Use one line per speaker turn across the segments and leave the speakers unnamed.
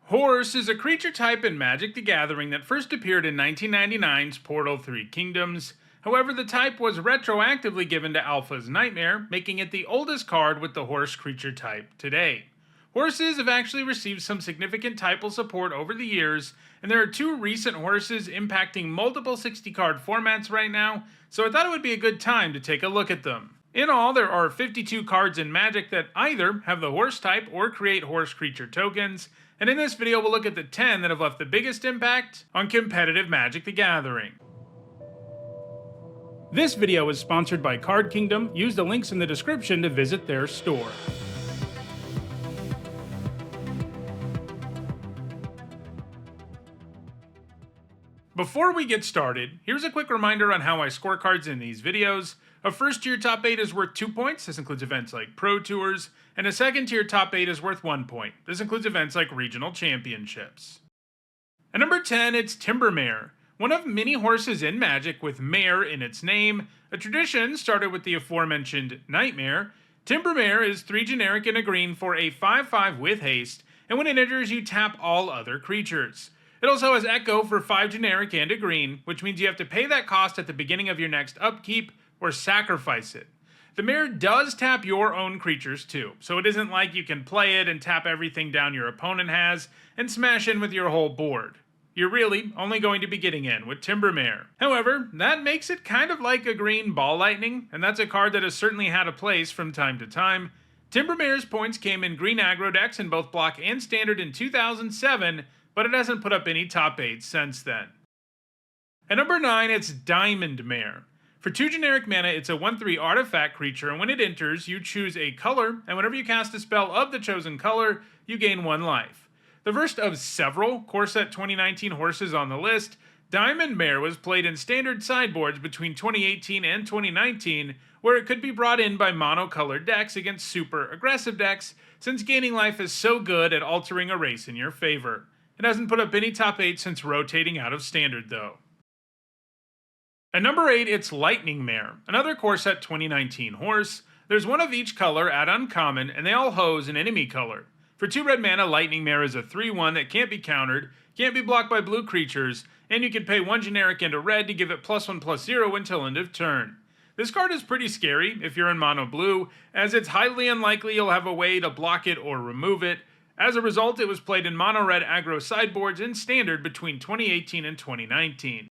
Horse is a creature type in Magic the Gathering that first appeared in 1999's Portal 3 Kingdoms. However, the type was retroactively given to Alpha's Nightmare, making it the oldest card with the horse creature type today. Horses have actually received some significant typal support over the years, and there are two recent horses impacting multiple 60 card formats right now, so I thought it would be a good time to take a look at them. In all, there are 52 cards in Magic that either have the horse type or create horse creature tokens, and in this video we'll look at the 10 that have left the biggest impact on competitive Magic the Gathering. This video is sponsored by Card Kingdom. Use the links in the description to visit their store. Before we get started, here's a quick reminder on how I score cards in these videos. A first tier top 8 is worth 2 points, this includes events like Pro Tours, and a second tier top 8 is worth 1 point. This includes events like regional championships. At number 10, it's Timbermare, one of many horses in Magic with mare in its name. A tradition started with the aforementioned Nightmare. Timbermare is 3 generic and a green for a 5/5 with haste, and when it enters you tap all other creatures. It also has Echo for 5 generic and a green, which means you have to pay that cost at the beginning of your next upkeep or sacrifice it. The mare does tap your own creatures too, so it isn't like you can play it and tap everything down your opponent has and smash in with your whole board. You're really only going to be getting in with Timbermare. However, that makes it kind of like a green Ball Lightning, and that's a card that has certainly had a place from time to time. Timbermare's points came in green aggro decks in both block and standard in 2007, but it hasn't put up any top 8 since then. At number 9, it's Diamond Mare. For 2 generic mana, it's a 1/3 artifact creature, and when it enters, you choose a color, and whenever you cast a spell of the chosen color, you gain 1 life. The first of several Core Set 2019 horses on the list, Diamond Mare was played in standard sideboards between 2018 and 2019, where it could be brought in by monocolored decks against super aggressive decks, since gaining life is so good at altering a race in your favor. It hasn't put up any top 8 since rotating out of standard though. At number 8, it's Lightning Mare, another Core Set 2019 horse. There's one of each color at uncommon, and they all hose an enemy color. For 2 red mana, Lightning Mare is a 3/1 that can't be countered, can't be blocked by blue creatures, and you can pay 1 generic and a red to give it +1/+0 until end of turn. This card is pretty scary if you're in mono blue, as it's highly unlikely you'll have a way to block it or remove it. As a result, it was played in mono-red aggro sideboards in standard between 2018 and 2019.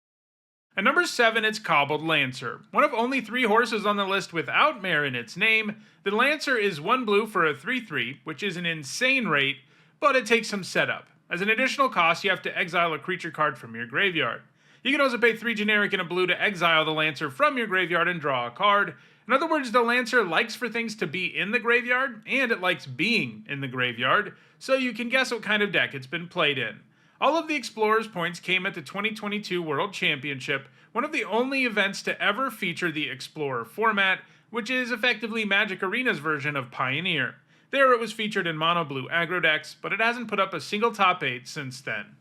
At number 7, it's Cobbled Lancer. One of only 3 horses on the list without mare in its name, the Lancer is 1 blue for a 3/3, which is an insane rate, but it takes some setup. As an additional cost, you have to exile a creature card from your graveyard. You can also pay 3 generic and a blue to exile the Lancer from your graveyard and draw a card. In other words, the Lancer likes for things to be in the graveyard, and it likes being in the graveyard, so you can guess what kind of deck it's been played in. All of the Explorer's points came at the 2022 World Championship, one of the only events to ever feature the Explorer format, which is effectively Magic Arena's version of Pioneer. There it was featured in mono blue aggro decks, but it hasn't put up a single top 8 since then.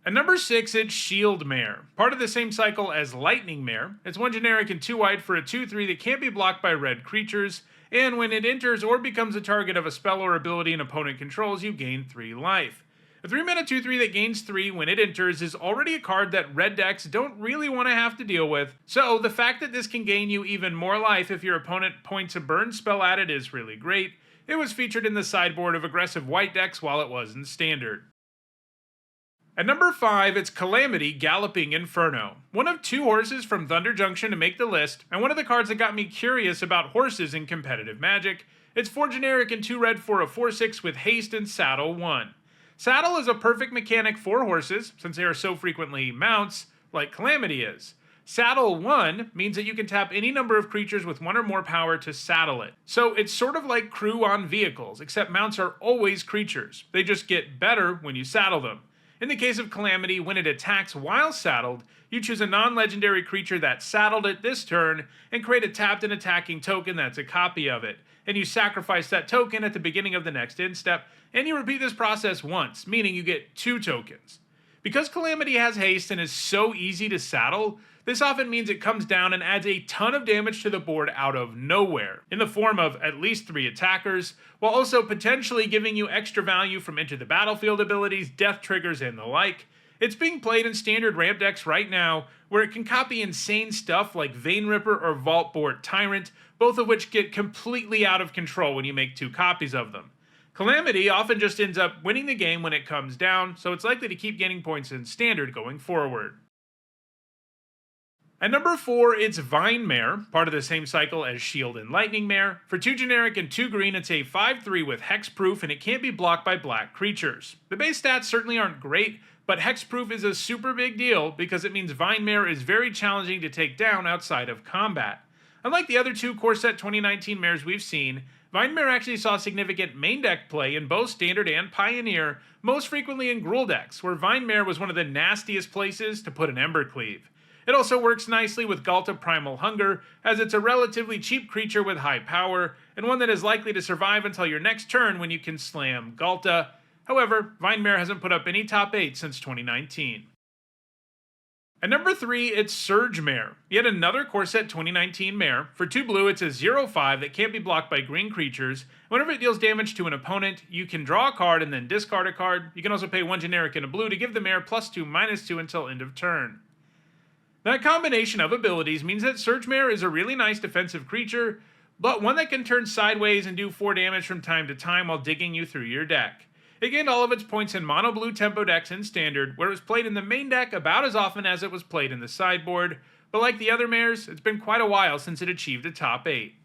At number 6, it's Shield Mare, part of the same cycle as Lightning Mare. It's 1 generic and 2 white for a 2/3 that can't be blocked by red creatures, and when it enters or becomes a target of a spell or ability an opponent controls, you gain 3 life. A 3 mana 2/3 that gains 3 when it enters is already a card that red decks don't really want to have to deal with, so the fact that this can gain you even more life if your opponent points a burn spell at it is really great. It was featured in the sideboard of aggressive white decks while it was in standard. At number 5, it's Calamity Galloping Inferno, one of 2 horses from Thunder Junction to make the list, and one of the cards that got me curious about horses in competitive Magic. It's 4 generic and 2 red for a 4/6 with haste and saddle 1. Saddle is a perfect mechanic for horses, since they are so frequently mounts, like Calamity is. Saddle 1 means that you can tap any number of creatures with 1 or more power to saddle it. So it's sort of like crew on vehicles, except mounts are always creatures. They just get better when you saddle them. In the case of Calamity, when it attacks while saddled, you choose a non-legendary creature that saddled it this turn and create a tapped and attacking token that's a copy of it. And you sacrifice that token at the beginning of the next end step, and you repeat this process once, meaning you get 2 tokens. Because Calamity has haste and is so easy to saddle, This often means it comes down and adds a ton of damage to the board out of nowhere, in the form of at least 3 attackers, while also potentially giving you extra value from Enter the Battlefield abilities, death triggers, and the like. It's being played in standard ramp decks right now, where it can copy insane stuff like Vein Ripper or Vault Board Tyrant, both of which get completely out of control when you make 2 copies of them. Calamity often just ends up winning the game when it comes down, so it's likely to keep gaining points in standard going forward. At number 4, it's Vine Mare, part of the same cycle as Shield and Lightning Mare. For 2 generic and 2 green, it's a 5/3 with hexproof, and it can't be blocked by black creatures. The base stats certainly aren't great, but hexproof is a super big deal because it means Vine Mare is very challenging to take down outside of combat. Unlike the other 2 core set 2019 mares we've seen, Vine Mare actually saw significant main deck play in both Standard and Pioneer, most frequently in Gruul decks, where Vine Mare was one of the nastiest places to put an Embercleave. It also works nicely with Ghalta Primal Hunger, as it's a relatively cheap creature with high power, and one that is likely to survive until your next turn when you can slam Ghalta. However, Vine Mare hasn't put up any top 8 since 2019. At number 3, it's Surge Mare, yet another core set 2019 mare. For 2 blue, it's a 0/5 that can't be blocked by green creatures. Whenever it deals damage to an opponent, you can draw a card and then discard a card. You can also pay 1 generic and a blue to give the mare +2/-2 until end of turn. That combination of abilities means that Surge Mare is a really nice defensive creature, but one that can turn sideways and do 4 damage from time to time while digging you through your deck. It gained all of its points in mono blue tempo decks in Standard, where it was played in the main deck about as often as it was played in the sideboard, but like the other mares, it's been quite a while since it achieved a top 8.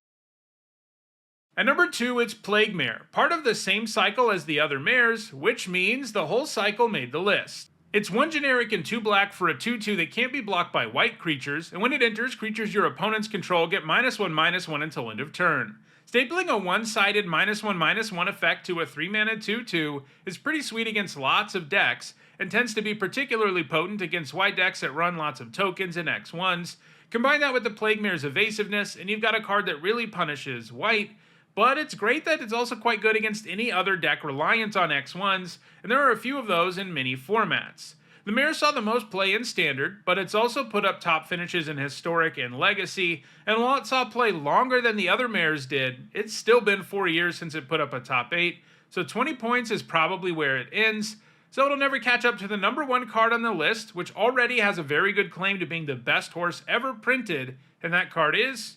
At number 2, it's Plague Mare, part of the same cycle as the other mares, which means the whole cycle made the list. It's 1 generic and 2 black for a 2/2 that can't be blocked by white creatures, and when it enters, creatures your opponents control get -1/-1 until end of turn. Stapling a one-sided -1/-1 effect to a 3-mana 2/2 is pretty sweet against lots of decks, and tends to be particularly potent against white decks that run lots of tokens and X1s. Combine that with the Plague Mare's evasiveness, and you've got a card that really punishes white, but it's great that it's also quite good against any other deck reliant on X1s, and there are a few of those in many formats. The mare saw the most play in Standard, but it's also put up top finishes in Historic and Legacy, and while it saw play longer than the other mares did, it's still been 4 years since it put up a top 8, so 20 points is probably where it ends, so it'll never catch up to the number 1 card on the list, which already has a very good claim to being the best horse ever printed, and that card is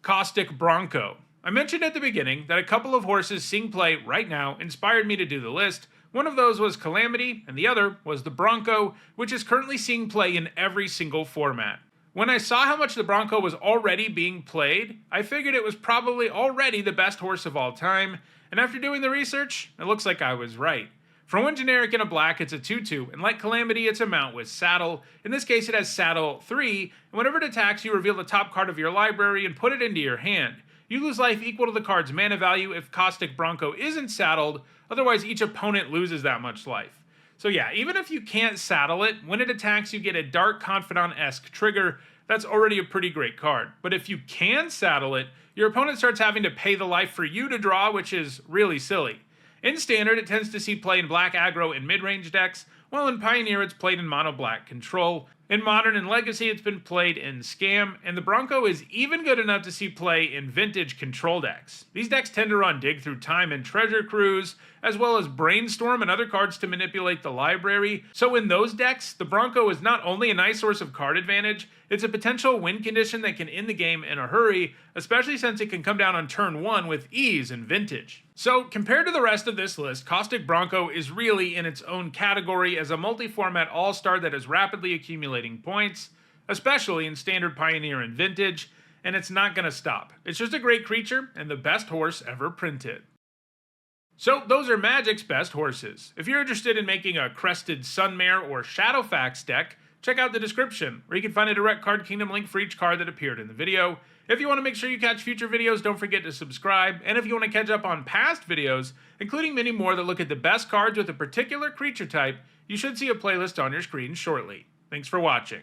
Caustic Bronco. I mentioned at the beginning that a couple of horses seeing play right now inspired me to do the list. One of those was Calamity, and the other was the Bronco, which is currently seeing play in every single format. When I saw how much the Bronco was already being played, I figured it was probably already the best horse of all time, and after doing the research, it looks like I was right. For 1 generic and a black, it's a 2/2, and like Calamity, it's a mount with Saddle. In this case, it has Saddle 3, and whenever it attacks, you reveal the top card of your library and put it into your hand. You lose life equal to the card's mana value if Caustic Bronco isn't saddled, otherwise each opponent loses that much life. So yeah, even if you can't saddle it, when it attacks you get a Dark Confidant-esque trigger. That's already a pretty great card. But if you can saddle it, your opponent starts having to pay the life for you to draw, which is really silly. In Standard, it tends to see play in black aggro and mid-range decks, while in Pioneer it's played in mono-black control. In Modern and Legacy it's been played in Scam, and the Bronco is even good enough to see play in vintage control decks. These decks tend to run Dig Through Time and Treasure Cruise, as well as Brainstorm and other cards to manipulate the library. So in those decks, the Bronco is not only a nice source of card advantage, it's a potential win condition that can end the game in a hurry, especially since it can come down on turn 1 with ease in Vintage. So compared to the rest of this list, Caustic Bronco is really in its own category as a multi-format all-star that is rapidly accumulating points, especially in Standard, Pioneer, and Vintage, and it's not going to stop. It's just a great creature and the best horse ever printed. So those are Magic's best horses. If you're interested in making a Crested Sunmare or Shadowfax deck, check out the description, where you can find a direct Card Kingdom link for each card that appeared in the video. If you want to make sure you catch future videos, don't forget to subscribe, and if you want to catch up on past videos, including many more that look at the best cards with a particular creature type, you should see a playlist on your screen shortly. Thanks for watching.